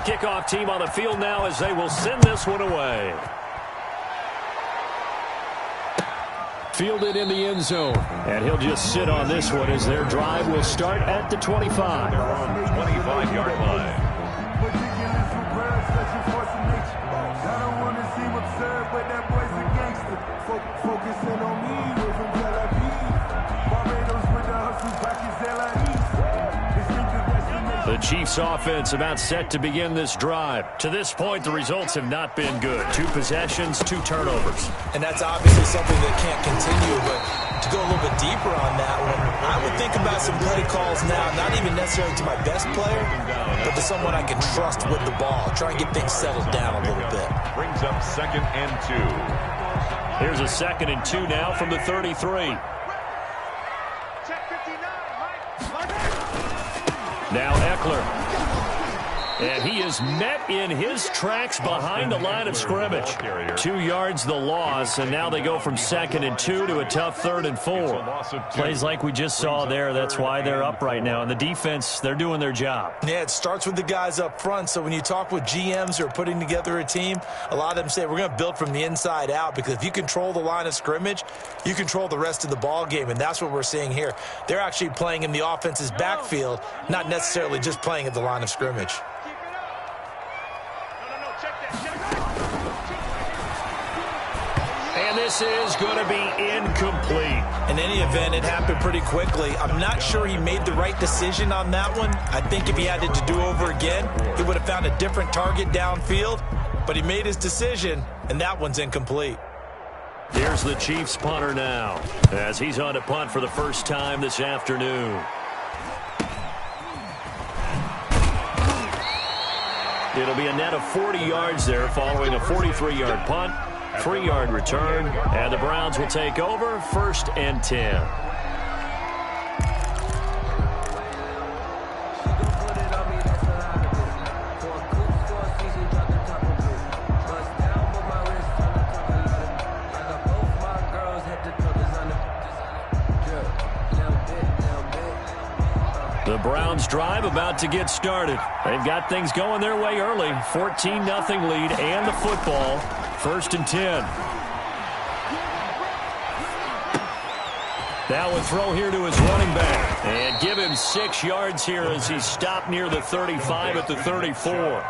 kickoff team on the field now as they will send this one away. Fielded in the end zone. And he'll just sit on this one as their drive will start at the 25. They're on the 25-yard line. The Chiefs offense about set to begin this drive. To this point, the results have not been good. 2 possessions, 2 turnovers. And that's obviously something that can't continue, but to go a little bit deeper on that one, I would think about some play calls now, not even necessarily to my best player, but to someone I can trust with the ball. Try and get things settled down a little bit. Brings up 2nd and 2. Here's a 2nd and 2 now from the 33. Now Eckler. And he is met in his tracks behind the line of scrimmage. 2 yards the loss, and now they go from 2nd and 2 to a tough 3rd and 4. Plays like we just saw there. That's why they're up right now. And the defense, they're doing their job. Yeah, it starts with the guys up front. So when you talk with GMs who are putting together a team, a lot of them say we're going to build from the inside out, because if you control the line of scrimmage, you control the rest of the ball game, and that's what we're seeing here. They're actually playing in the offense's backfield, not necessarily just playing at the line of scrimmage. And this is going to be incomplete. In any event, it happened pretty quickly. I'm not sure he made the right decision on that one. I think if he had it to do over again, he would have found a different target downfield. But he made his decision, and that one's incomplete. Here's the Chiefs punter now, as he's on to punt for the first time this afternoon. It'll be a net of 40 yards there following a 43-yard punt. 3-yard return, and the Browns will take over 1st and 10. The Browns drive about to get started. They've got things going their way early. 14-0 lead and the football. 1st and 10. Now a throw here to his running back. And give him 6 yards here as he's stopped near the 35 at the 34.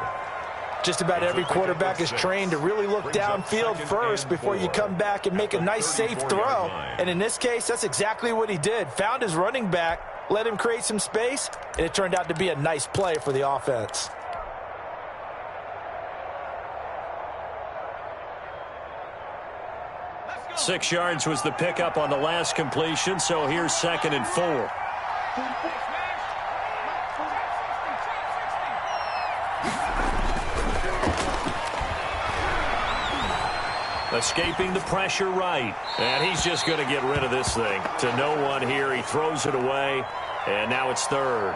Just about every quarterback is trained to really look downfield first before you come back and make a nice, safe throw. And in this case, that's exactly what he did. Found his running back, let him create some space, and it turned out to be a nice play for the offense. Six yards was the pickup on the last completion, so here's 2nd and 4. Escaping the pressure right. And he's just going to get rid of this thing. To no one here. He throws it away, and now it's 3rd.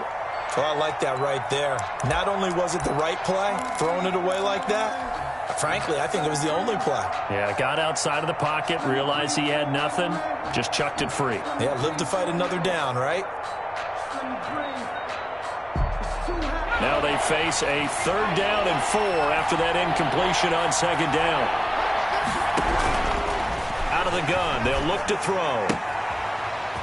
Well, I like that right there. Not only was it the right play, throwing it away like that, frankly, I think it was the only play. Yeah, got outside of the pocket, realized he had nothing, just chucked it free. Yeah, live to fight another down, right? Now they face a 3rd down and 4 after that incompletion on 2nd down. Out of the gun, they'll look to throw.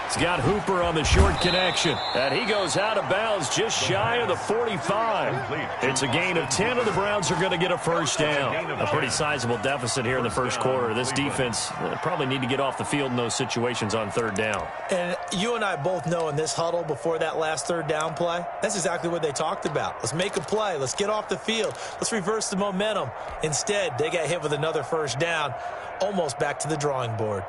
It's got Hooper on the short connection. And he goes out of bounds just shy of the 45. It's a gain of 10, and the Browns are going to get a 1st down. A pretty sizable deficit here in the 1st quarter. This defense probably need to get off the field in those situations on 3rd down. And you and I both know in this huddle before that last 3rd down play, that's exactly what they talked about. Let's make a play. Let's get off the field. Let's reverse the momentum. Instead, they got hit with another 1st down, almost back to the drawing board.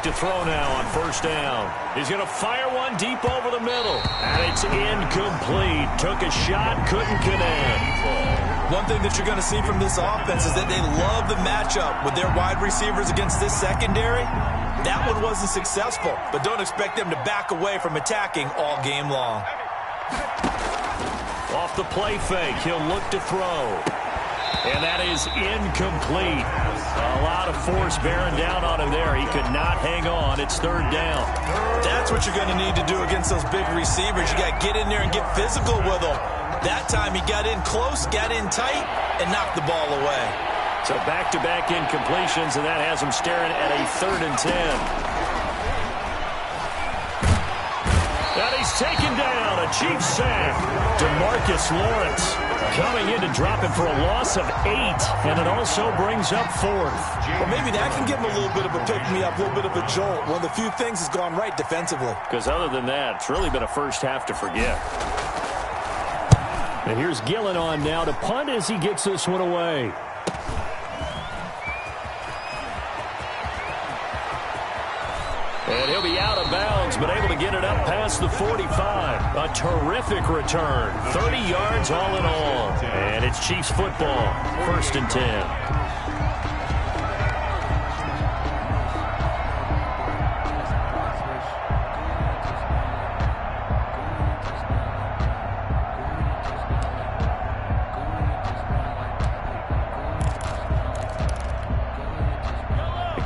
To throw now on 1st down. He's going to fire one deep over the middle. And it's incomplete. Took a shot, couldn't connect. One thing that you're going to see from this offense is that they love the matchup with their wide receivers against this secondary. That one wasn't successful, but don't expect them to back away from attacking all game long. Off the play fake, he'll look to throw. And that is incomplete. A lot of force bearing down on him there. He could not hang on. It's third down. That's what you're going to need to do against those big receivers. You got to get in there and get physical with them. That time he got in close, got in tight, and knocked the ball away. So back-to-back incompletions, and that has him staring at a 3rd and 10. And he's taken down. A Chiefs sack. DeMarcus Lawrence coming in to drop him for a loss of 8, and it also brings up 4th. Well, maybe that can give him a little bit of a pick-me-up, a little bit of a jolt. One of the few things has gone right defensively. Because other than that, it's really been a first half to forget. And here's Gillen on now to punt as he gets this one away. And he'll be out of bounds, but able to get it up past the 45. A terrific return. 30 yards all in all. And it's Chiefs football. 1st and 10.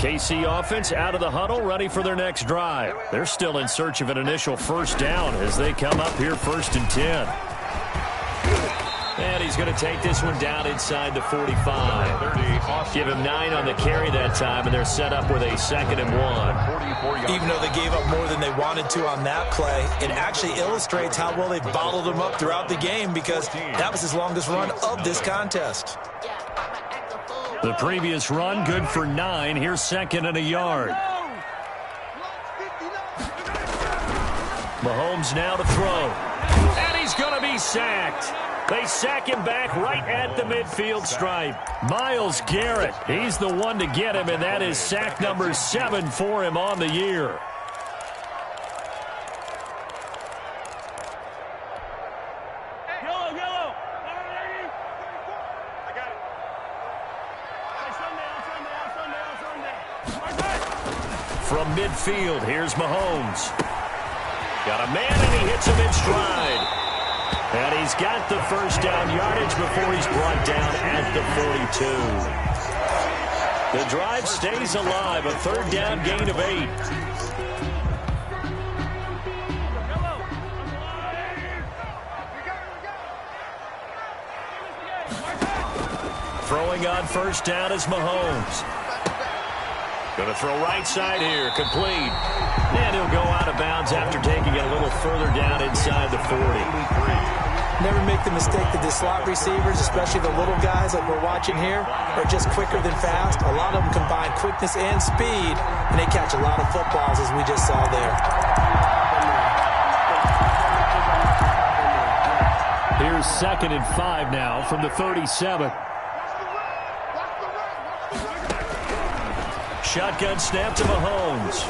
KC offense out of the huddle, ready for their next drive. They're still in search of an initial first down as they come up here 1st and 10. And he's going to take this one down inside the 45. Give him 9 on the carry that time, and they're set up with a 2nd and 1. Even though they gave up more than they wanted to on that play, it actually illustrates how well they've bottled them up throughout the game, because that was his longest run of this contest. The previous run, good for 9. Here's 2nd and a yard. Mahomes now to throw. And he's going to be sacked. They sack him back right at the midfield stripe. Myles Garrett, he's the one to get him, and that is sack number 7 for him on the year. From midfield, here's Mahomes. Got a man, and he hits him in stride. And he's got the first down yardage before he's brought down at the 42. The drive stays alive, a 3rd down gain of 8. Throwing on first down is Mahomes. Going to throw right side here, complete. And he'll go out of bounds after taking it a little further down inside the 40. Never make the mistake that the slot receivers, especially the little guys like we're watching here, are just quicker than fast. A lot of them combine quickness and speed, and they catch a lot of footballs, as we just saw there. Here's 2nd and 5 now from the 37. Shotgun snap to Mahomes.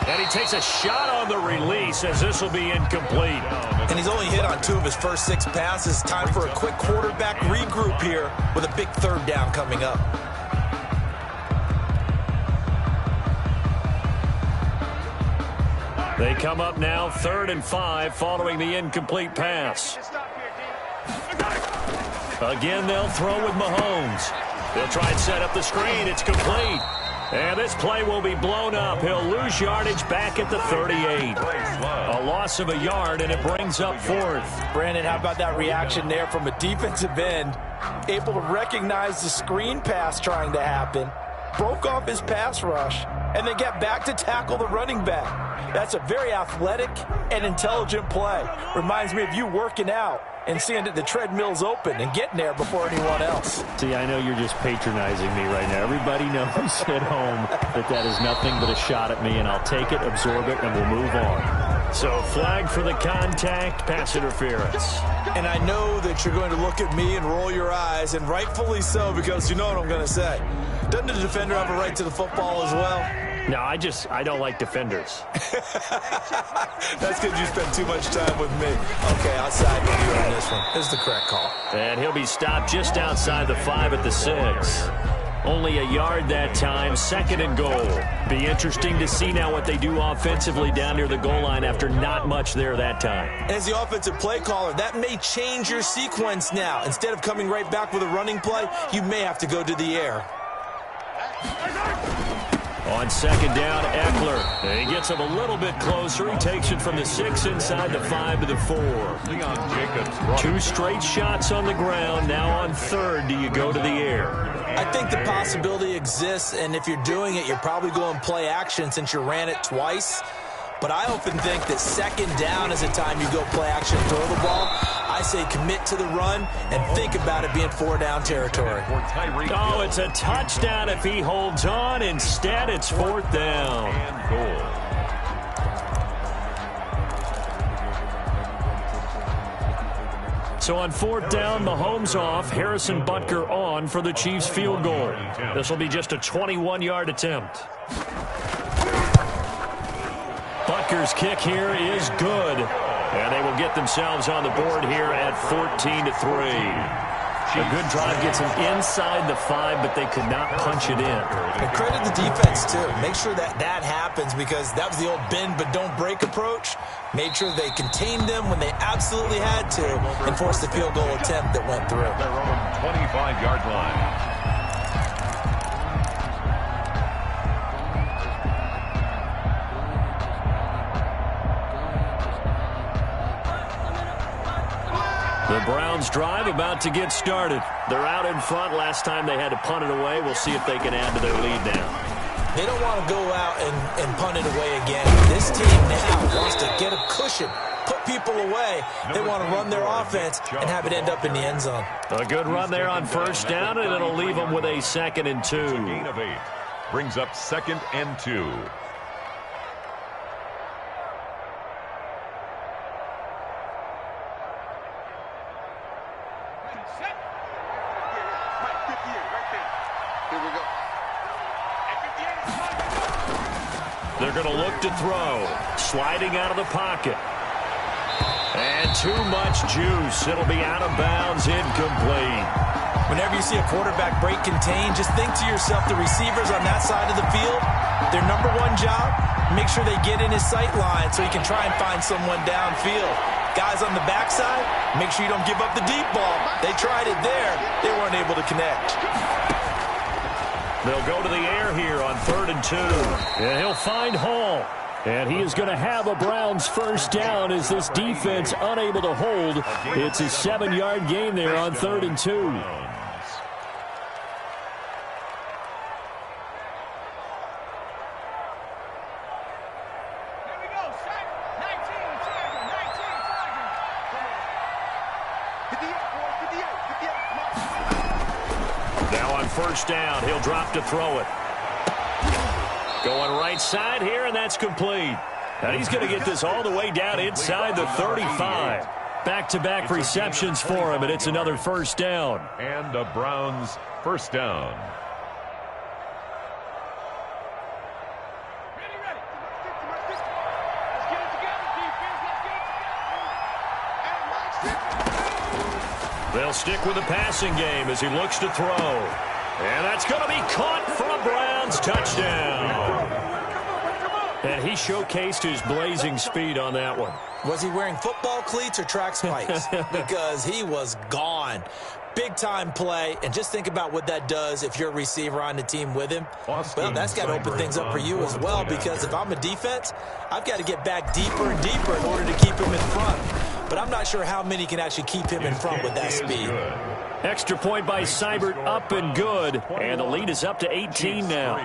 And he takes a shot on the release as this will be incomplete. And he's only hit on 2 of his first 6 passes. Time for a quick quarterback regroup here with a big 3rd down coming up. They come up now 3rd and 5 following the incomplete pass. Again, they'll throw with Mahomes. They'll try and set up the screen. It's complete. And this play will be blown up. He'll lose yardage back at the 38. A loss of a yard, and it brings up 4th. Brandon, how about that reaction there from a defensive end? Able to recognize the screen pass trying to happen. Broke off his pass rush, and then get back to tackle the running back. That's a very athletic and intelligent play. Reminds me of you working out and seeing that the treadmill's open and getting there before anyone else. See, I know you're just patronizing me right now. Everybody knows at home that is nothing but a shot at me, and I'll take it, absorb it, and we'll move on. So flag for the contact, pass interference. And I know that you're going to look at me and roll your eyes, and rightfully so, because you know what I'm going to say. Doesn't the defender have a right to the football as well? No, I don't like defenders. That's because you spend too much time with me. Okay, I'll side with you on this one. This is the correct call. And he'll be stopped just outside the 5 at the 6. Only a yard that time, 2nd and goal. Be interesting to see now what they do offensively down near the goal line after not much there that time. As the offensive play caller, that may change your sequence now. Instead of coming right back with a running play, you may have to go to the air. On 2nd down, Eckler. He gets him a little bit closer. He takes it from the 6 inside the 5 to the 4. Two straight shots on the ground. Now on 3rd, do you go to the air? I think the possibility exists, and if you're doing it, you're probably going play action since you ran it twice. But I often think that 2nd down is a time you go play action and throw the ball. I say commit to the run and think about it being 4-down territory. Oh, it's a touchdown if he holds on. Instead, it's 4th down. And goal. So on 4th down, Mahomes off, Harrison Butker on for the Chiefs field goal. This will be just a 21-yard attempt. Butker's kick here is good. And they will get themselves on the board here at 14-3. A good drive gets them inside the 5, but they could not punch it in. And credit the defense, too. Make sure that that happens because that was the old bend but don't break approach. Made sure they contained them when they absolutely had to and forced the field goal attempt that went through. Their own 25-yard line. The Browns drive about to get started. They're out in front. Last time they had to punt it away. We'll see if they can add to their lead now. They don't want to go out and punt it away again. This team now wants to get a cushion, put people away. They want to run their offense and have it end up in the end zone. A good run there on 1st down, and it'll leave them with a 2nd and 2. A gain of 8. Brings up 2nd and 2. They're going to look to throw. Sliding out of the pocket. And too much juice. It'll be out of bounds, incomplete. Whenever you see a quarterback break contain, just think to yourself, the receivers on that side of the field, their number one job, make sure they get in his sight line so he can try and find someone downfield. Guys on the backside, make sure you don't give up the deep ball. They tried it there. They weren't able to connect. They'll go to the air here on 3rd and 2. And he'll find Hall. And he is going to have a Browns 1st down as this defense unable to hold. It's a 7-yard gain there on 3rd and 2. Now on 1st down, he'll drop to throw it. Going right side here, and that's complete. And he's going to get this all the way down inside the 35. Back-to-back receptions for him, and it's another 1st down. And the Browns 1st down. They'll stick with the passing game as he looks to throw. And that's going to be caught for a Browns touchdown. And he showcased his blazing speed on that one. Was he wearing football cleats or track spikes? Because he was gone. Big-time play, and just think about what that does if you're a receiver on the team with him. Well, that's got to open things up for you as well, because if I'm a defense, I've got to get back deeper and deeper in order to keep him in front. But I'm not sure how many can actually keep him in front with that speed. Extra point by Seibert, up and good, and the lead is up to 18 now.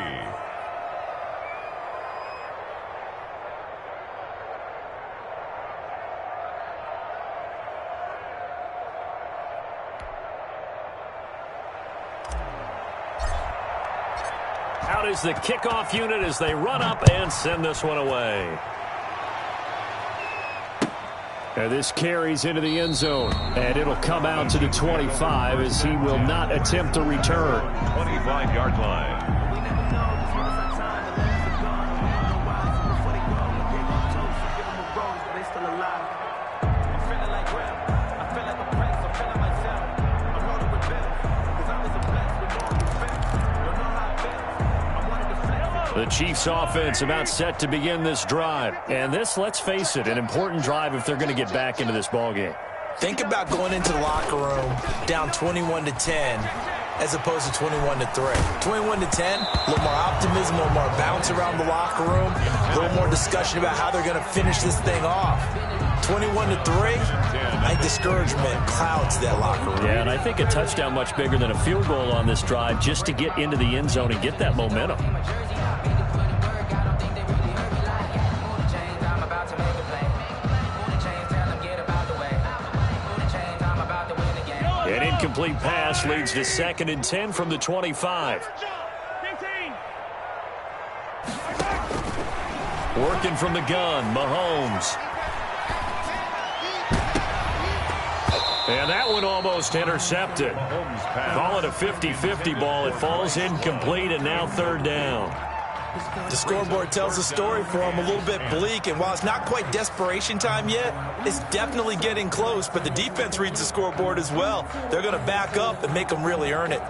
Out is the kickoff unit as they run up and send this one away. And this carries into the end zone, and it'll come out to the 25 as he will not attempt to return. 25-yard line. The Chiefs offense about set to begin this drive. And this, let's face it, an important drive if they're going to get back into this ballgame. Think about going into the locker room down 21-10 as opposed to 21-3. 21-10, a little more optimism, a little more bounce around the locker room, a little more discussion about how they're going to finish this thing off. 21-3, I think discouragement clouds that locker room. Yeah, and I think a touchdown much bigger than a field goal on this drive just to get into the end zone and get that momentum. An incomplete pass leads to 2nd and 10 from the 25. Working from the gun, Mahomes. And that one almost intercepted. Call it a 50-50 ball. It falls incomplete, and now 3rd down. The scoreboard tells a story for him, a little bit bleak, and while it's not quite desperation time yet, it's definitely getting close, but the defense reads the scoreboard as well. They're going to back up and make them really earn it.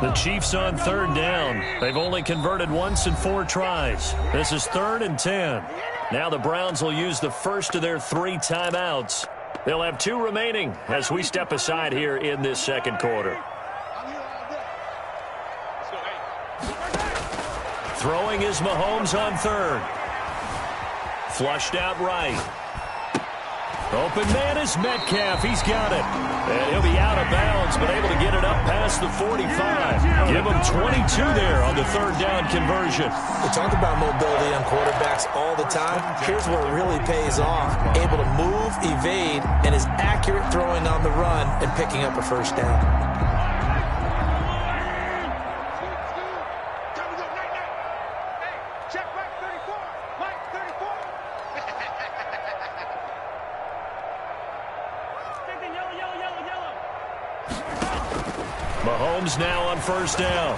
The Chiefs on 3rd down. They've only converted once in 4 tries. This is 3rd and 10. Now the Browns will use the first of their 3 timeouts. They'll have 2 remaining as we step aside here in this 2nd quarter. Throwing is Mahomes on 3rd. Flushed out right. Open man is Metcalf. He's got it. And he'll be out of bounds, but able to get it up past the 45. Give him 22 there on the 3rd down conversion. We talk about mobility on quarterbacks all the time. Here's where it really pays off. Able to move, evade, and is accurate throwing on the run and picking up a 1st down. Mahomes now on 1st down.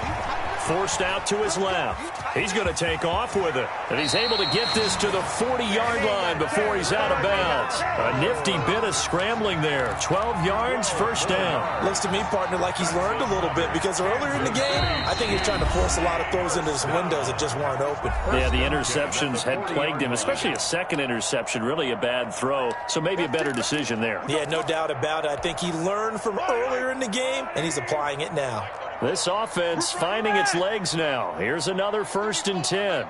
Forced out to his left. He's going to take off with it. And he's able to get this to the 40-yard line before he's out of bounds. A nifty bit of scrambling there. 12 yards, 1st down. Looks to me, partner, like he's learned a little bit because earlier in the game, I think he's trying to force a lot of throws into his windows that just weren't open. Yeah, the interceptions had plagued him, especially a 2nd interception. Really a bad throw, so maybe a better decision there. Yeah, no doubt about it. I think he learned from earlier in the game, and he's applying it now. This offense finding its legs now. Here's another 1st and 10.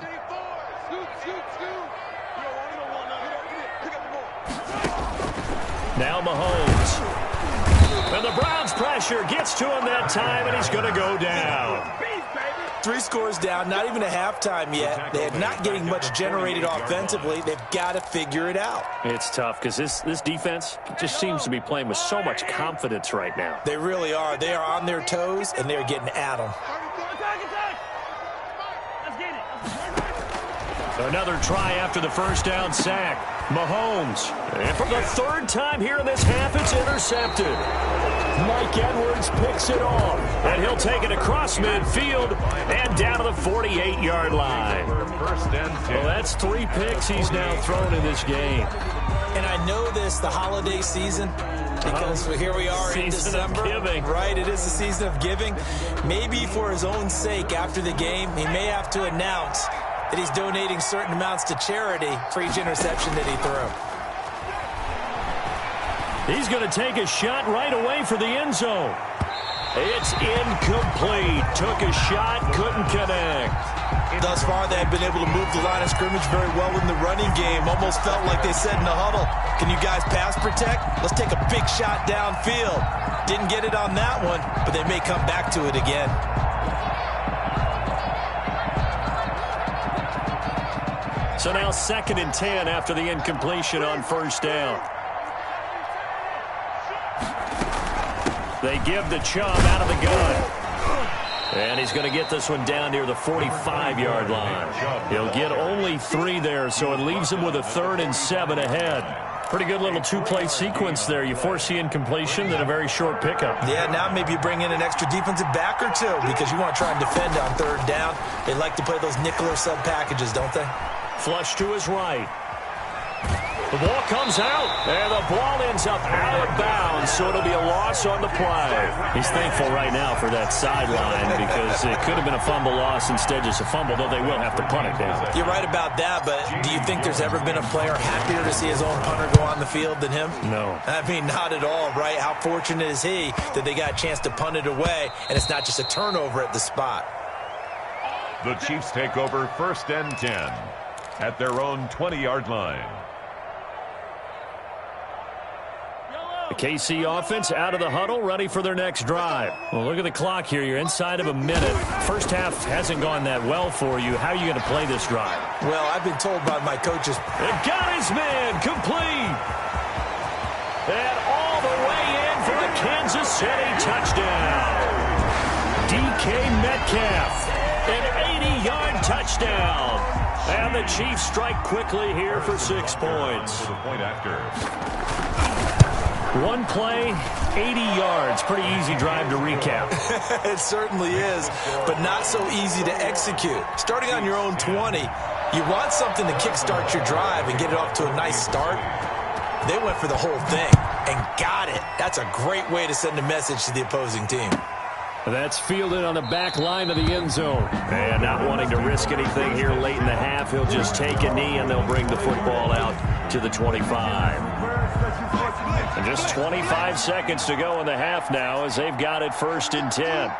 Now Mahomes. And the Browns pressure gets to him that time, and he's going to go down. 3 scores down, not even a halftime yet. They're not getting much generated offensively. They've got to figure it out. It's tough because this defense just seems to be playing with so much confidence right now. They really are. They are on their toes, and they're getting at them. Another try after the 1st down sack. Mahomes. And for the 3rd time here in this half, it's intercepted. Mike Edwards picks it off. And he'll take it across midfield and down to the 48-yard line. Well, that's 3 picks he's now thrown in this game. And I know this, the holiday season, because here we are in December. Right, it is the season of giving. Maybe for his own sake after the game, he may have to announce that he's donating certain amounts to charity for each interception that he threw. He's going to take a shot right away for the end zone. It's incomplete. Took a shot, couldn't connect. Thus far, they have been able to move the line of scrimmage very well in the running game. Almost felt like they said in the huddle, can you guys pass protect? Let's take a big shot downfield. Didn't get it on that one, but they may come back to it again. So now 2nd and 10 after the incompletion on 1st down. They give the Chubb out of the gun. And he's going to get this one down near the 45-yard line. He'll get only 3 there, so it leaves him with a 3rd and 7 ahead. Pretty good little 2-play sequence there. You force the incompletion, then a very short pickup. Yeah, now maybe you bring in an extra defensive back or 2 because you want to try and defend on 3rd down. They like to play those nickel or sub packages, don't they? Flush to his right. The ball comes out, and the ball ends up out of bounds, so it'll be a loss on the play. He's thankful right now for that sideline because it could have been a fumble loss, instead just a fumble, though they will have to punt it down. You're right about that, but do you think there's ever been a player happier to see his own punter go on the field than him? No. I mean, not at all, right? How fortunate is he that they got a chance to punt it away, and it's not just a turnover at the spot. The Chiefs take over 1st and 10 at their own 20-yard line. The KC offense out of the huddle, ready for their next drive. Well, look at the clock here. You're inside of a minute. First half hasn't gone that well for you. How are you going to play this drive? Well, I've been told by my coaches. It got his man complete. And all the way in for a Kansas City touchdown. DK Metcalf, an 80-yard touchdown. And the Chiefs strike quickly here for 6 points. Point after. One play, 80 yards. Pretty easy drive to recap. It certainly is, but not so easy to execute. Starting on your own 20, you want something to kickstart your drive and get it off to a nice start. They went for the whole thing and got it. That's a great way to send a message to the opposing team. That's fielded on the back line of the end zone. And not wanting to risk anything here late in the half, he'll just take a knee and they'll bring the football out to the 25. And just 25 seconds to go in the half now as they've got it 1st and 10.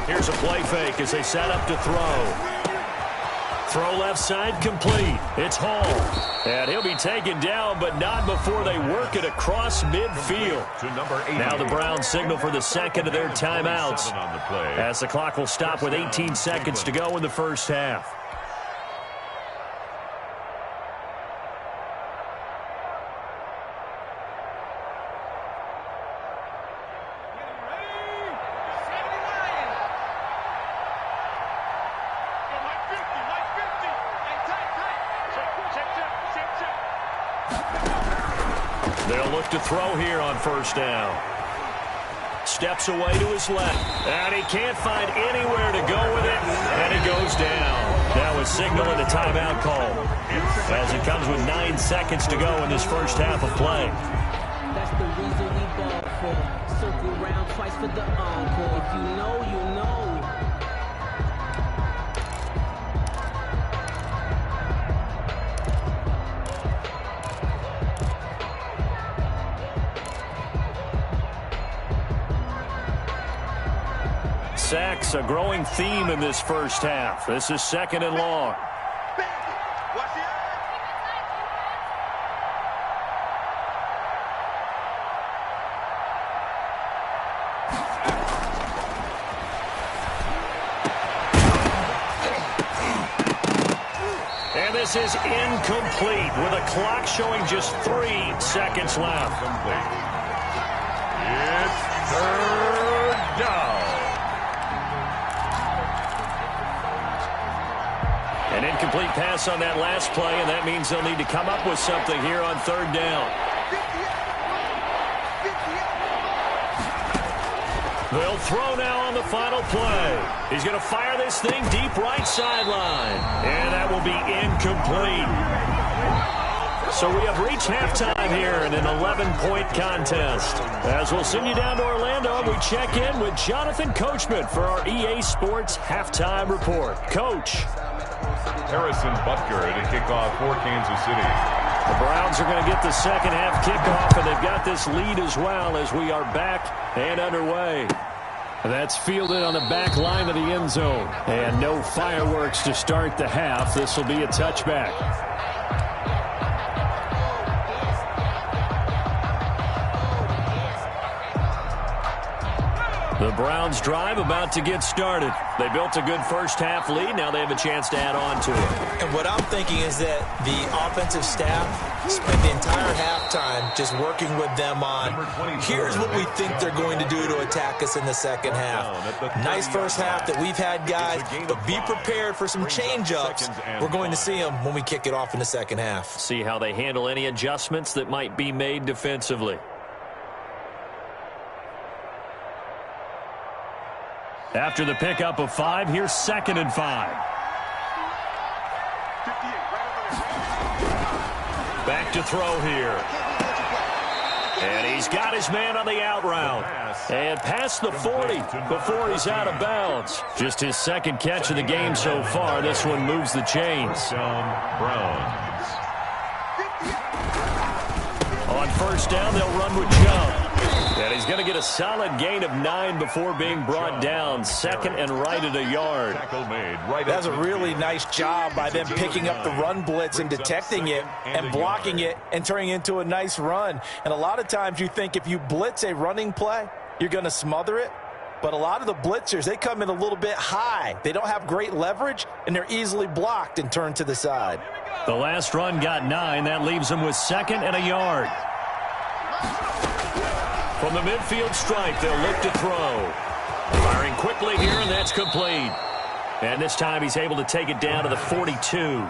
Here's a play fake as they set up to throw. Throw left side complete. It's Hall. And he'll be taken down, but not before they work it across midfield. Now the Browns signal for the second of their timeouts as the clock will stop with 18 seconds to go in the first half. They'll look to throw here on 1st down. Steps away to his left. And he can't find anywhere to go with it. And it goes down. Now a signal and a timeout call. As it comes with 9 seconds to go in this first half of play. That's the reason we ball for. Circle round twice for the encore. If you know, you know. Sacks, a growing theme in this first half. This is 2nd and long. And this is incomplete with a clock showing just 3 seconds left. It's 3rd down. An incomplete pass on that last play, and that means they'll need to come up with something here on 3rd down. They'll throw now on the final play. He's going to fire this thing deep right sideline, and that will be incomplete. So we have reached halftime here in an 11-point contest. As we'll send you down to Orlando, we check in with Jonathan Coachman for our EA Sports Halftime Report. Coach. Harrison Butker to kick off for Kansas City. The Browns are going to get the second half kickoff, and they've got this lead as well as we are back and underway. That's fielded on the back line of the end zone. And no fireworks to start the half. This will be a touchback. The Browns drive about to get started. They built a good first half lead. Now they have a chance to add on to it. And what I'm thinking is that the offensive staff spent the entire halftime just working with them on, here's what we think they're going to do to attack us in the second half. Nice first half that we've had, guys, but be prepared for some change-ups. We're going to see them when we kick it off in the second half. See how they handle any adjustments that might be made defensively. After the pickup of 5, here's 2nd and 5. Back to throw here. And he's got his man on the out route. And past the 40 before he's out of bounds. Just his second catch of the game so far. This one moves the chains. Browns. On first down, they'll run with Chubb. And he's going to get a solid gain of 9 before being brought down. Second and right at a yard. That's a really nice job by them picking up the run blitz and detecting it and blocking it and turning it into a nice run. And a lot of times you think if you blitz a running play, you're going to smother it. But a lot of the blitzers, they come in a little bit high. They don't have great leverage, and they're easily blocked and turned to the side. The last run got 9. That leaves them with second and a yard. From the midfield stripe, they'll look to throw. Firing quickly here, and that's complete. And this time he's able to take it down to the 42.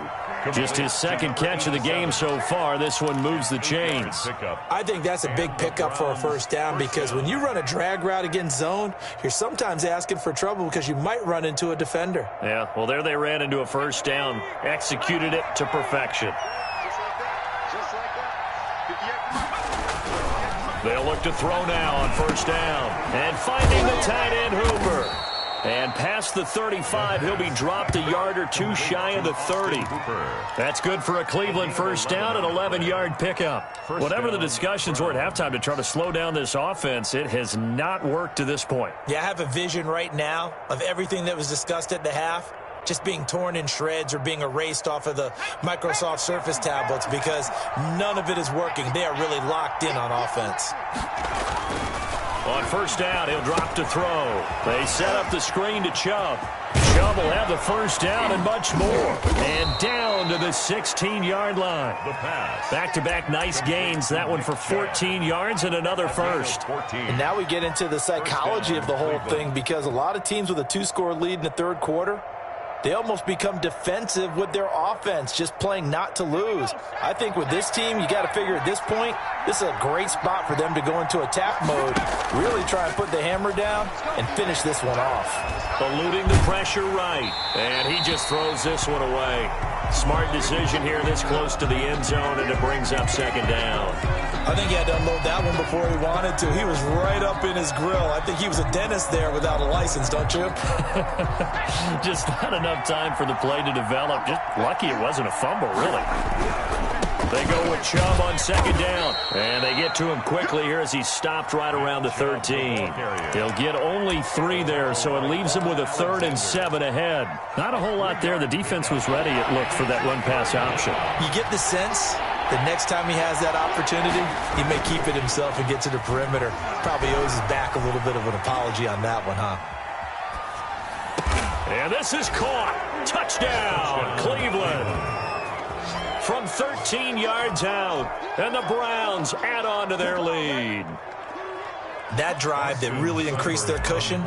Just his second catch of the game so far. This one moves the chains. I think that's a big pickup for a first down because when you run a drag route against zone, you're sometimes asking for trouble because you might run into a defender. Yeah, well, there they ran into a first down. Executed it to perfection. They'll look to throw now on first down. And finding the tight end, Hooper. And past the 35, he'll be dropped a yard or two shy of the 30. That's good for a Cleveland first down, an 11-yard pickup. Whatever the discussions were at halftime to try to slow down this offense, it has not worked to this point. Yeah, I have a vision right now of everything that was discussed at the half just being torn in shreds or being erased off of the Microsoft Surface tablets because none of it is working. They are really locked in on offense. On first down, he'll drop to throw. They set up the screen to Chubb. Chubb will have the first down and much more. And down to the 16-yard line. Back-to-back nice gains. That one for 14 yards and another first. And now we get into the psychology of the whole thing because a lot of teams with a 2-score lead in the third quarter, they almost become defensive with their offense, just playing not to lose. I think with this team, you got to figure at this point, this is a great spot for them to go into attack mode, really try and put the hammer down and finish this one off. Eluding the pressure right, and he just throws this one away. Smart decision here this close to the end zone, and it brings up second down. I think he had to unload that one before he wanted to. He was right up in his grill. I think he was a dentist there without a license, don't you? Just not enough time for the play to develop. Just lucky it wasn't a fumble, really. They go with Chubb on second down. And they get to him quickly here as he's stopped right around the 13. They'll get only 3 there, so it leaves him with a 3rd and 7 ahead. Not a whole lot there. The defense was ready, it looked, for that run-pass option. You get the sense the next time he has that opportunity, he may keep it himself and get to the perimeter. Probably owes his back a little bit of an apology on that one, huh? And this is caught. Touchdown, Cleveland. From 13 yards out, and the Browns add on to their lead. That drive that really increased their cushion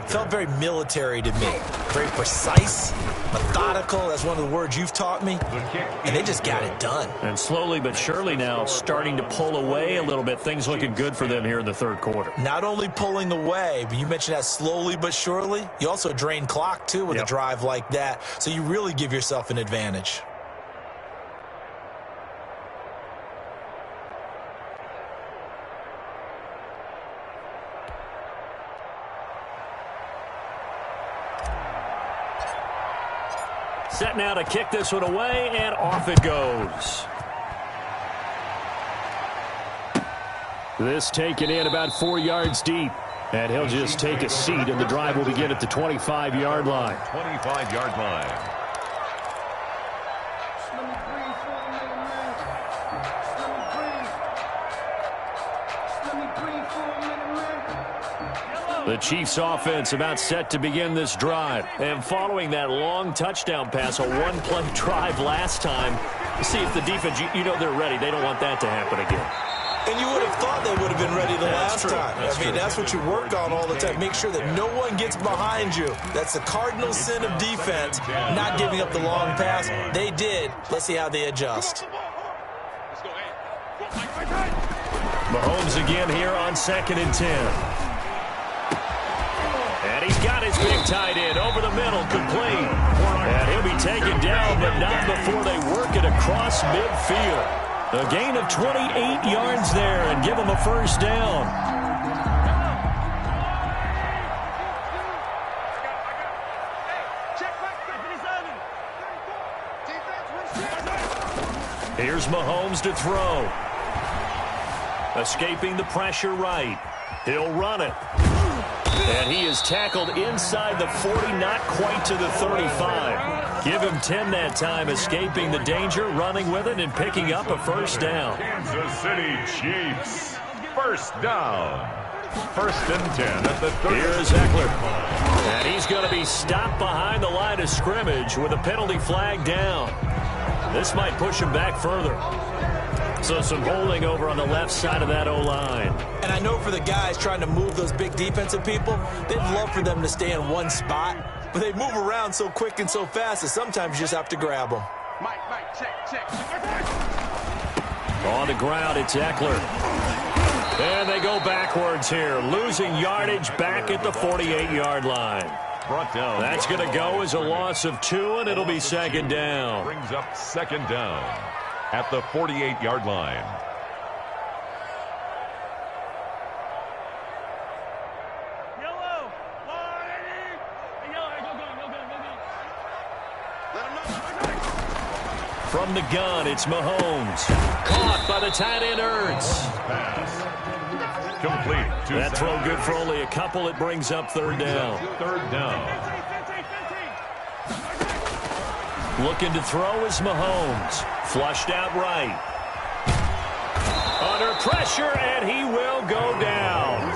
felt very military to me. Very precise, methodical, that's one of the words you've taught me. And they just got it done. And slowly but surely now starting to pull away a little bit. Things looking good for them here in the third quarter. Not only pulling away, but you mentioned that slowly but surely. You also drain clock, too, with a drive like that. So you really give yourself an advantage. Set now to kick this one away, and off it goes. This taken in about 4 yards deep. And he'll just take a seat, and the drive will begin at the 25-yard line. 25-yard line. The Chiefs offense about set to begin this drive. And following that long touchdown pass, a one-play drive last time, see if the defense, you know they're ready. They don't want that to happen again. And you would have thought they would have been ready the last time. I mean, that's what you work on all the time. Make sure that no one gets behind you. That's the cardinal sin of defense, not giving up the long pass. They did. Let's see how they adjust. Mahomes again here on 2nd and 10. And he's got his big tight end over the middle, complete. And he'll be taken down, but not before they work it across midfield. A gain of 28 yards there and give them a first down. Here's Mahomes to throw. Escaping the pressure right. He'll run it. And he is tackled inside the 40, not quite to the 35. Give him 10 that time, escaping the danger, running with it, and picking up a first down. Kansas City Chiefs, first down. First and 10 at the 30. Here's Eckler. And he's going to be stopped behind the line of scrimmage with a penalty flag down. This might push him back further. So some holding over on the left side of that O-line. And I know for the guys trying to move those big defensive people, they'd love for them to stay in one spot. But they move around so quick and so fast that sometimes you just have to grab them. Mike, check. On the ground, it's Eckler. And they go backwards here, losing yardage back at the 48-yard line. Brought down. That's going to go as a loss of 2, and it'll be second down. Brings up second down at the 48-yard line. Yellow. From the gun, it's Mahomes. Caught by the tight end, Ertz. Pass. Complete. That throw good for only a couple. It brings up third down. Third down. Looking to throw is Mahomes. Flushed out right. Under pressure, and he will go down.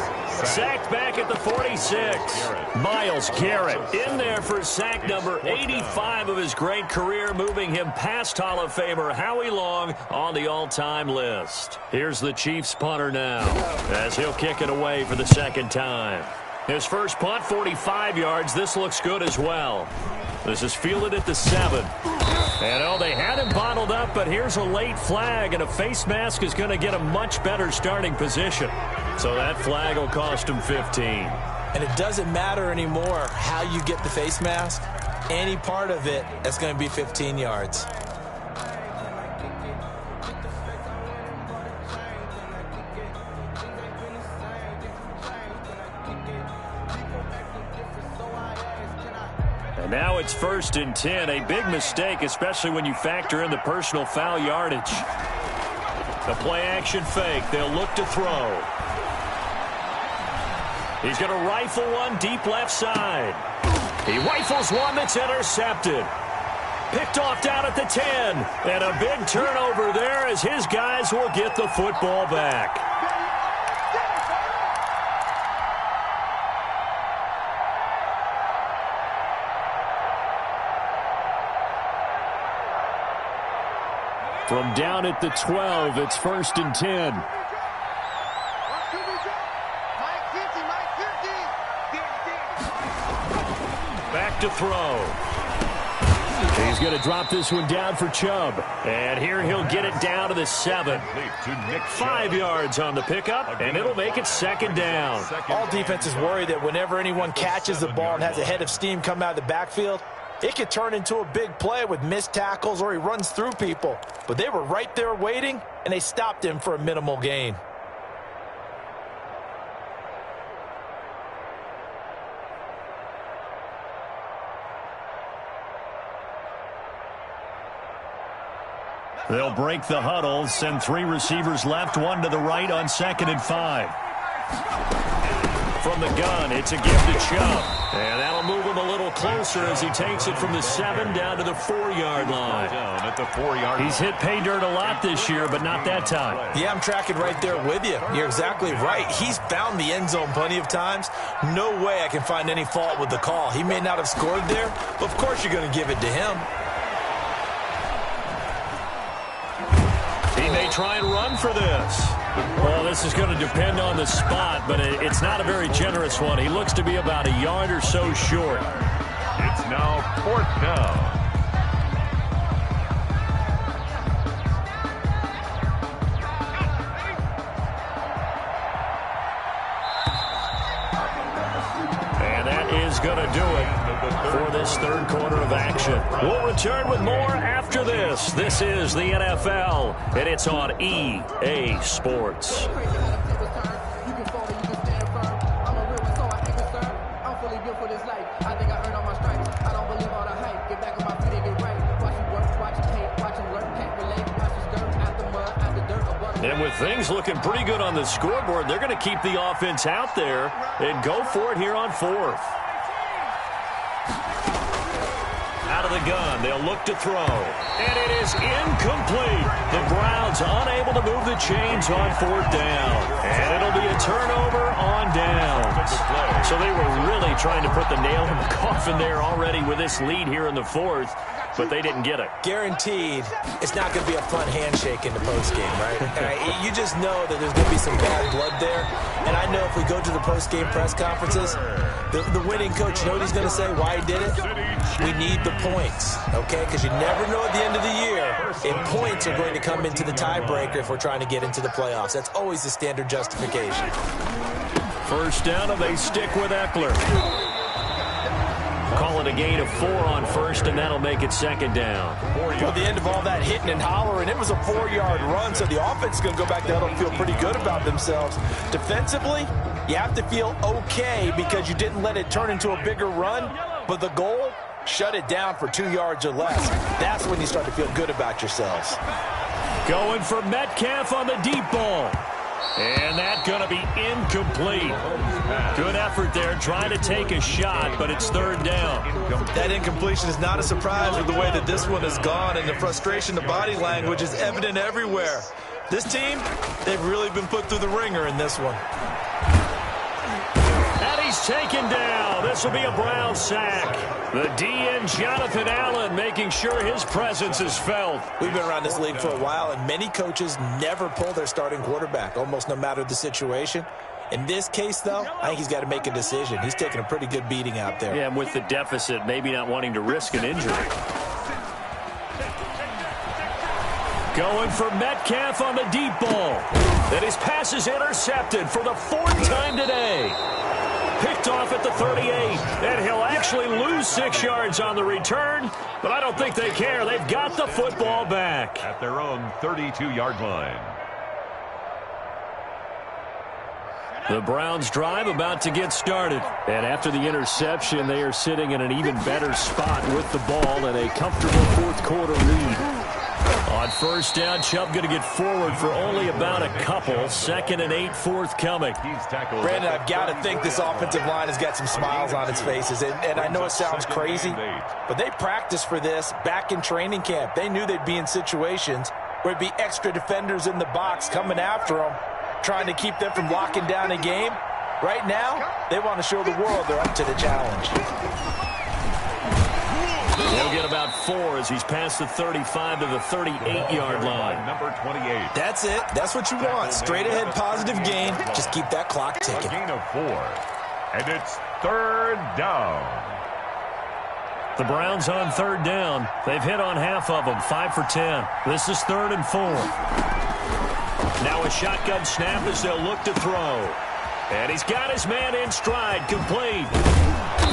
Sacked back at the 46. Myles Garrett in there for sack number 85 of his great career, moving him past Hall of Famer Howie Long on the all-time list. Here's the Chiefs punter now as he'll kick it away for the second time. His first punt, 45 yards. This looks good as well. This is fielded at the 7. And, they had him bottled up, but here's a late flag, and a face mask is going to get a much better starting position. So that flag will cost him 15. And it doesn't matter anymore how you get the face mask. Any part of it, that's going to be 15 yards. And now it's first and 10. A big mistake, especially when you factor in the personal foul yardage. The play-action fake. They'll look to throw. He's going to rifle one deep left side. He rifles one that's intercepted. Picked off down at the 10. And a big turnover there as his guys will get the football back. From down at the 12, it's first and 10. Back to throw. He's going to drop this one down for Chubb. And here he'll get it down to the 7. 5 yards on the pickup, and it'll make it second down. All defenses worry that whenever anyone catches the ball and has a head of steam come out of the backfield, it could turn into a big play with missed tackles or he runs through people. But they were right there waiting, and they stopped him for a minimal gain. They'll break the huddle, send 3 receivers left, 1 to the right on 2nd and 5. From the gun, it's a give to Chubb. And that'll move him a little closer as he takes it from the 7 down to the 4-yard line. Down at the 4-yard line. He's hit pay dirt a lot this year, but not that time. Yeah, I'm tracking right there with you. You're exactly right. He's found the end zone plenty of times. No way I can find any fault with the call. He may not have scored there, but of course you're going to give it to him. He may try and run for this. Well, this is going to depend on the spot, but it's not a very generous one. He looks to be about a yard or so short. It's now 4th down. And that is going to do it. for this third quarter of action. We'll return with more after this. This is the NFL, and it's on EA Sports. And with things looking pretty good on the scoreboard, they're going to keep the offense out there and go for it here on fourth. Out of the gun, they'll look to throw. And it is incomplete. The Browns unable to move the chains on fourth down. And it'll be a turnover on downs. So they were really trying to put the nail in the coffin there already with this lead here in the fourth, but they didn't get it. Guaranteed, it's not going to be a fun handshake in the postgame, right? You just know that there's going to be some bad blood there. And I know if we go to the postgame press conferences, the winning coach, you know what he's going to say, why he did it? We need the points, okay? Because you never know at the end of the year if points are going to come into the tiebreaker if we're trying to get into the playoffs. That's always the standard justification. First down, and they stick with Eckler. Call it a gain of 4 on first, and that'll make it second down. Well, the end of all that hitting and hollering, it was a 4-yard run, so the offense is going to go back there and feel pretty good about themselves. Defensively, you have to feel okay because you didn't let it turn into a bigger run, but the goal, shut it down for 2 yards or less. That's when you start to feel good about yourselves. Going for Metcalf on the deep ball. And that's going to be incomplete. Good effort there, trying to take a shot, but it's third down. That incompletion is not a surprise with the way that this one has gone, and the frustration, the body language is evident everywhere. This team, they've really been put through the ringer in this one. And he's taken down. This will be a Brown sack. The DN, Jonathan Allen, making sure his presence is felt. We've been around this league for a while, and many coaches never pull their starting quarterback, almost no matter the situation. In this case, though, I think he's got to make a decision. He's taking a pretty good beating out there. Yeah, and with the deficit, maybe not wanting to risk an injury. Going for Metcalf on the deep ball. And his pass is intercepted for the 4th time today. Picked off at the 38, and he'll actually lose 6 yards on the return, but I don't think they care. They've got the football back. At their own 32-yard line. The Browns drive about to get started. And after the interception, they are sitting in an even better spot with the ball and a comfortable fourth quarter lead. On first down, Chubb going to get forward for only about a couple. 2nd and 8 forthcoming. Brandon, I've got to think this offensive line has got some smiles on its faces. And I know it sounds crazy, but they practiced for this back in training camp. They knew they'd be in situations where it'd be extra defenders in the box coming after them, trying to keep them from locking down a game. Right now, they want to show the world they're up to the challenge. He'll get about 4 as he's past the 35 to the 38-yard line. Number 28. That's it. That's what you want. Straight ahead positive gain. Just keep that clock ticking. A gain of 4. And it's third down. The Browns on third down. They've hit on half of them, 5 for 10. This is 3rd and 4. Now a shotgun snap as they'll look to throw. And he's got his man in stride, complete.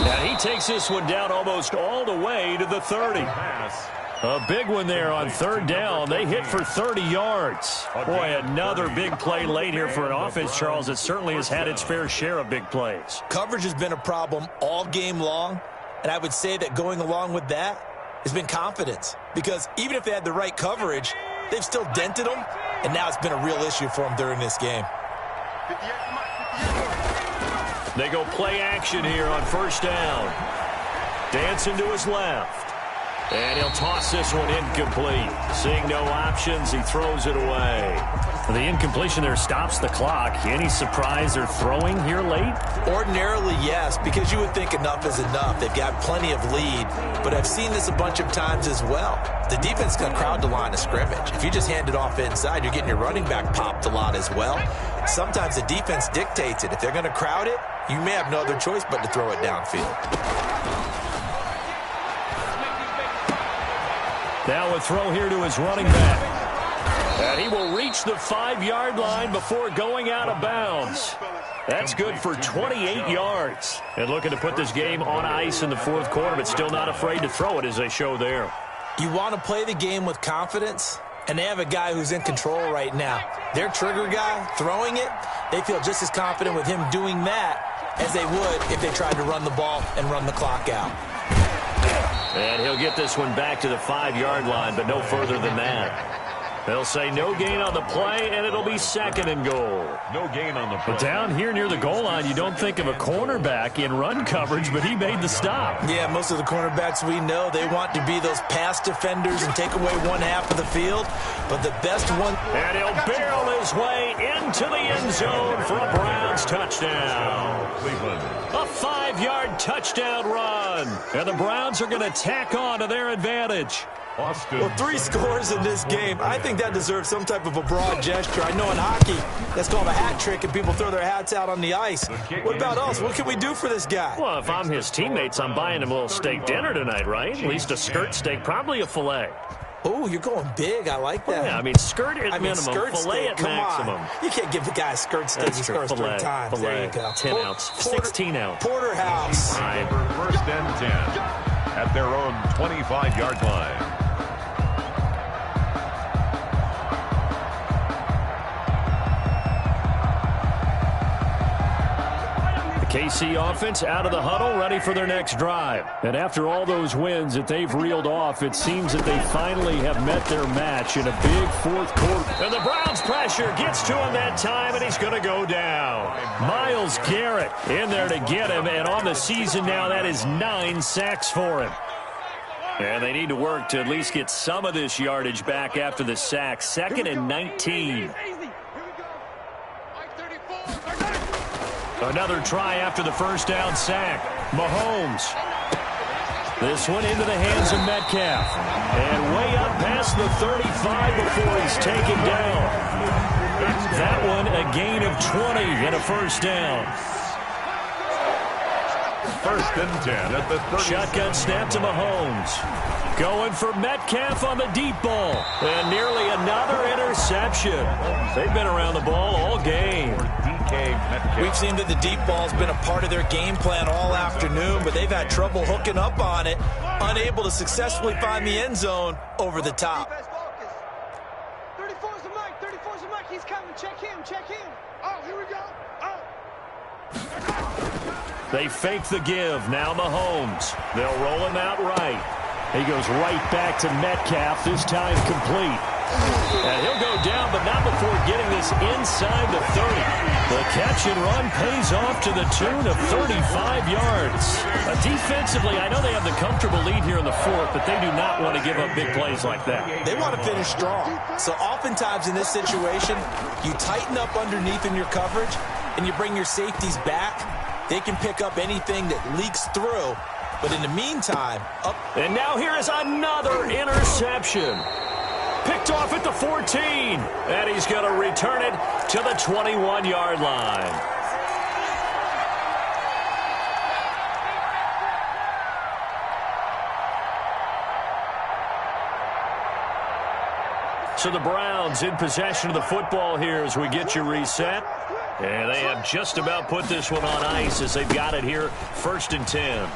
And he takes this one down almost all the way to the 30. A big one there on third down. They hit for 30 yards. Boy, another big play late here for an offense, Charles, that certainly has had its fair share of big plays. Coverage has been a problem all game long, and I would say that going along with that has been confidence. Because even if they had the right coverage, they've still dented them, and now it's been a real issue for them during this game. They go play action here on first down. Dancing to his left. And he'll toss this one incomplete. Seeing no options, he throws it away. The incompletion there stops the clock. Any surprise they're throwing here late? Ordinarily, yes, because you would think enough is enough. They've got plenty of lead, but I've seen this a bunch of times as well. The defense can crowd the line of scrimmage. If you just hand it off inside, you're getting your running back popped a lot as well. Sometimes the defense dictates it. If they're going to crowd it, you may have no other choice but to throw it downfield. Now a throw here to his running back. And he will reach the 5-yard line before going out of bounds. That's good for 28 yards. And looking to put this game on ice in the fourth quarter, but still not afraid to throw it as they show there. You want to play the game with confidence, and they have a guy who's in control right now. Their trigger guy throwing it, they feel just as confident with him doing that as they would if they tried to run the ball and run the clock out. And he'll get this one back to the 5-yard line, but no further than that. They'll say no gain on the play, and it'll be 2nd and goal. No gain on the play. But down here near the goal line, you don't think of a cornerback in run coverage, but he made the stop. Yeah, most of the cornerbacks we know, they want to be those pass defenders and take away one half of the field. But the best one... And he'll barrel his way into the end zone for a Browns touchdown. Cleveland. A 5-yard touchdown run. And the Browns are going to tack on to their advantage. Austin. Well, 3 scores in this game. I think that deserves some type of a broad gesture. I know in hockey, that's called a hat trick, and people throw their hats out on the ice. What about us? What can we do for this guy? Well, if I'm his teammates, I'm buying him a little steak dinner tonight, right? At least a skirt steak, probably a filet. Oh, you're going big. I like that. Well, yeah, I mean, skirt at minimum, skirt filet steak, at maximum. On. You can't give the guy a skirt steak. That's He true. scores 3 times. Filet, there you go. 10 ounce, 16 ounce. Porterhouse. First and 10 at their own 25-yard line. KC offense out of the huddle, ready for their next drive. And after all those wins that they've reeled off, it seems that they finally have met their match in a big fourth quarter. And the Browns pressure gets to him that time, and he's going to go down. Myles Garrett in there to get him, and on the season now, that is 9 sacks for him. And they need to work to at least get some of this yardage back after the sack. 2nd and 19. Another try after the first down sack. Mahomes. This one into the hands of Metcalf. And way up past the 35 before he's taken down. That one a gain of 20 and a first down. 1st and 10 at the 30. Shotgun snap to Mahomes. Going for Metcalf on the deep ball. And nearly another interception. They've been around the ball all game. We've seen that the deep ball's been a part of their game plan all afternoon, but they've had trouble hooking up on it, unable to successfully find the end zone over the top. 34's the mic. 34's the mic. He's coming. Check him. Check him. Oh, here we go. Oh. They fake the give. Now Mahomes. They'll roll him out right. He goes right back to Metcalf, this time complete. And he'll go down, but not before getting this inside the 30. The catch and run pays off to the tune of 35 yards. Defensively, I know they have the comfortable lead here in the fourth, but they do not want to give up big plays like that. They want to finish strong. So oftentimes in this situation, you tighten up underneath in your coverage, and you bring your safeties back. They can pick up anything that leaks through. But in the meantime, up. And now here is another interception. Picked off at the 14. And he's going to return it to the 21-yard line. So the Browns in possession of the football here as we get you reset. And they have just about put this one on ice as they've got it here, 1st and 10.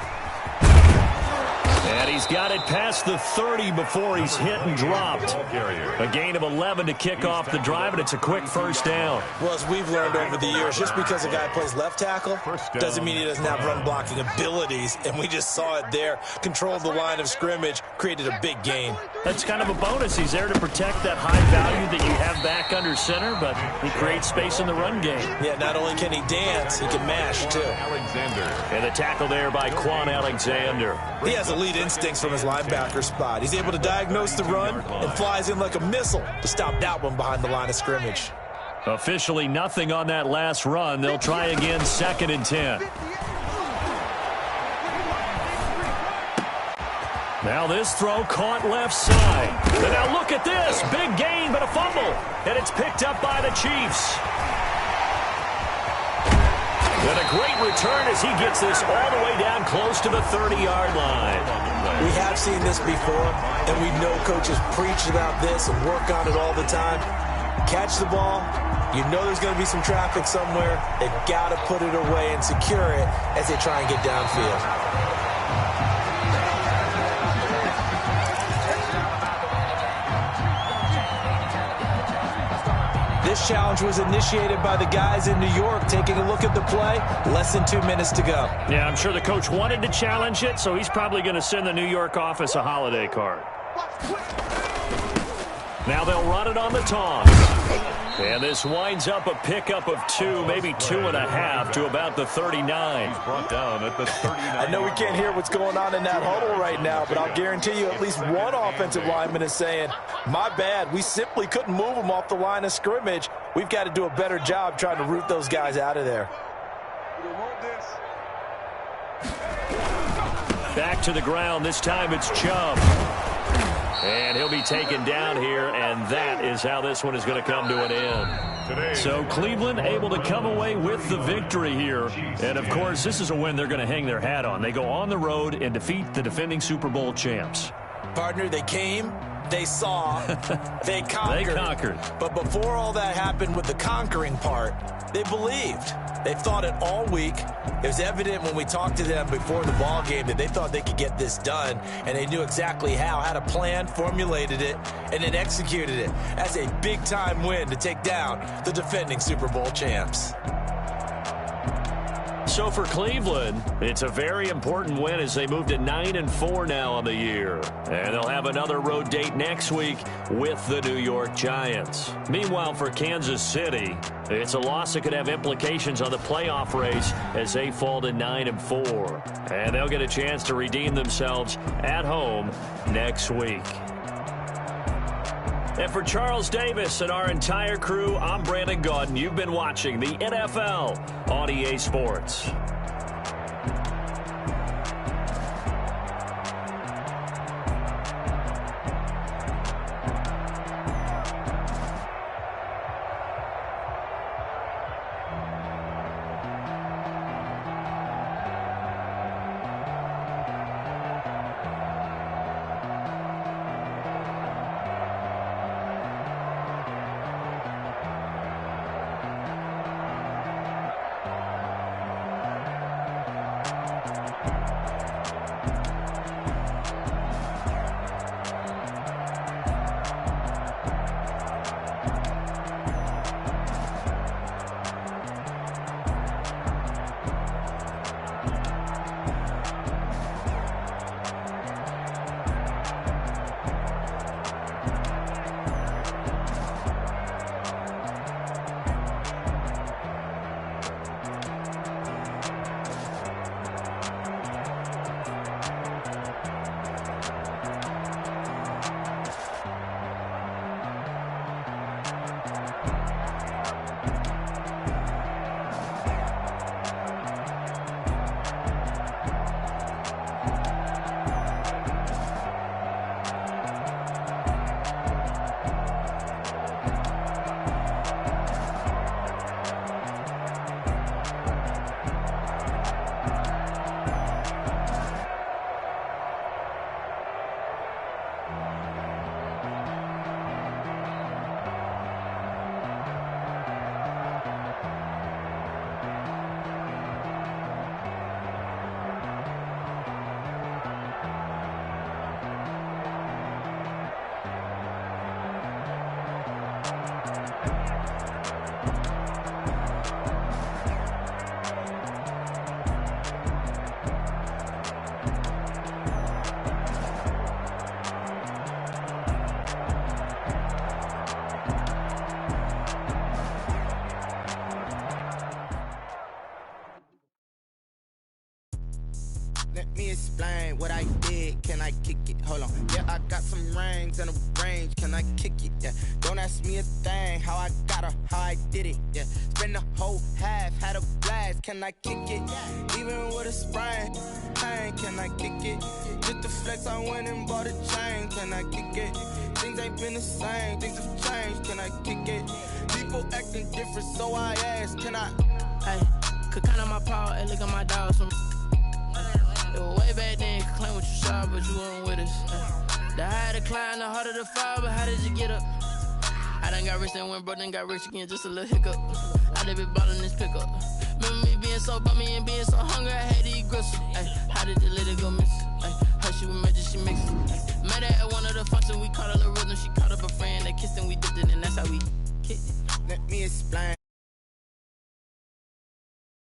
And he's got it past the 30 before he's hit and dropped. A gain of 11 to kick off the drive, and it's a quick first down. Well, as we've learned over the years, just because a guy plays left tackle doesn't mean he doesn't have run-blocking abilities, and we just saw it there. Controlled the line of scrimmage, created a big gain. That's kind of a bonus. He's there to protect that high value that you have back under center, but he creates space in the run game. Yeah, not only can he dance, he can mash, too. Alexander. And the tackle there by Quan Alexander. He has elite instincts from his linebacker spot. He's able to diagnose the run and flies in like a missile to stop that one behind the line of scrimmage. Officially nothing on that last run. They'll try again, 2nd and 10. Now this throw caught left side. And now look at this. Big gain, but a fumble. And it's picked up by the Chiefs. And a great return as he gets this all the way down close to the 30-yard line. We have seen this before, and we know coaches preach about this and work on it all the time. Catch the ball. You know there's going to be some traffic somewhere. They've got to put it away and secure it as they try and get downfield. This challenge was initiated by the guys in New York. Taking a look at the play, less than 2 minutes to go. Yeah, I'm sure the coach wanted to challenge it, so he's probably going to send the New York office a holiday card. Now they'll run it on the toss. And this winds up a pickup of 2, maybe 2.5 to about the 39. He's brought down at the 39. I know we can't hear what's going on in that huddle right now, but I'll guarantee you at least one offensive lineman is saying, my bad, we simply couldn't move them off the line of scrimmage. We've got to do a better job trying to root those guys out of there. Back to the ground. This time it's Chubb. And he'll be taken down here, and that is how this one is going to come to an end. So Cleveland able to come away with the victory here. And, of course, this is a win they're going to hang their hat on. They go on the road and defeat the defending Super Bowl champs. Partner, they came, they saw, they conquered. They conquered. But before all that happened with the conquering part, they believed. They thought it all week. It was evident when we talked to them before the ball game that they thought they could get this done, and they knew exactly how, had a plan, formulated it, and then executed it. That's a big-time win to take down the defending Super Bowl champs. So for Cleveland, it's a very important win as they move to 9-4 now on the year. And they'll have another road date next week with the New York Giants. Meanwhile, for Kansas City, it's a loss that could have implications on the playoff race as they fall to 9-4. And they'll get a chance to redeem themselves at home next week. And for Charles Davis and our entire crew, I'm Brandon Gaudin. You've been watching the NFL on EA Sports. explain what I did. Can I kick it? Hold on. Yeah, I got some rings and a range. Can I kick it? Yeah. Don't ask me a thing. How I got her, how I did it. Yeah. Spend the whole half, had a blast. Can I kick it? Even with a sprain. Pain, can I kick it? Just the flex, I went and bought a chain. Can I kick it? Things ain't been the same. Things have changed. Can I kick it? People acting different, so I ask. Can I? Ay. Could count on my power, and look at my dogs. Way back then, you could claim what you saw, but you weren't with us. The higher the climb, the harder the fall, but how did you get up? I done got rich and went broke, then got rich again, just a little hiccup. I done been ballin' this pickup. Remember me being so bummy and being so hungry, I had to eat gristle. Ay,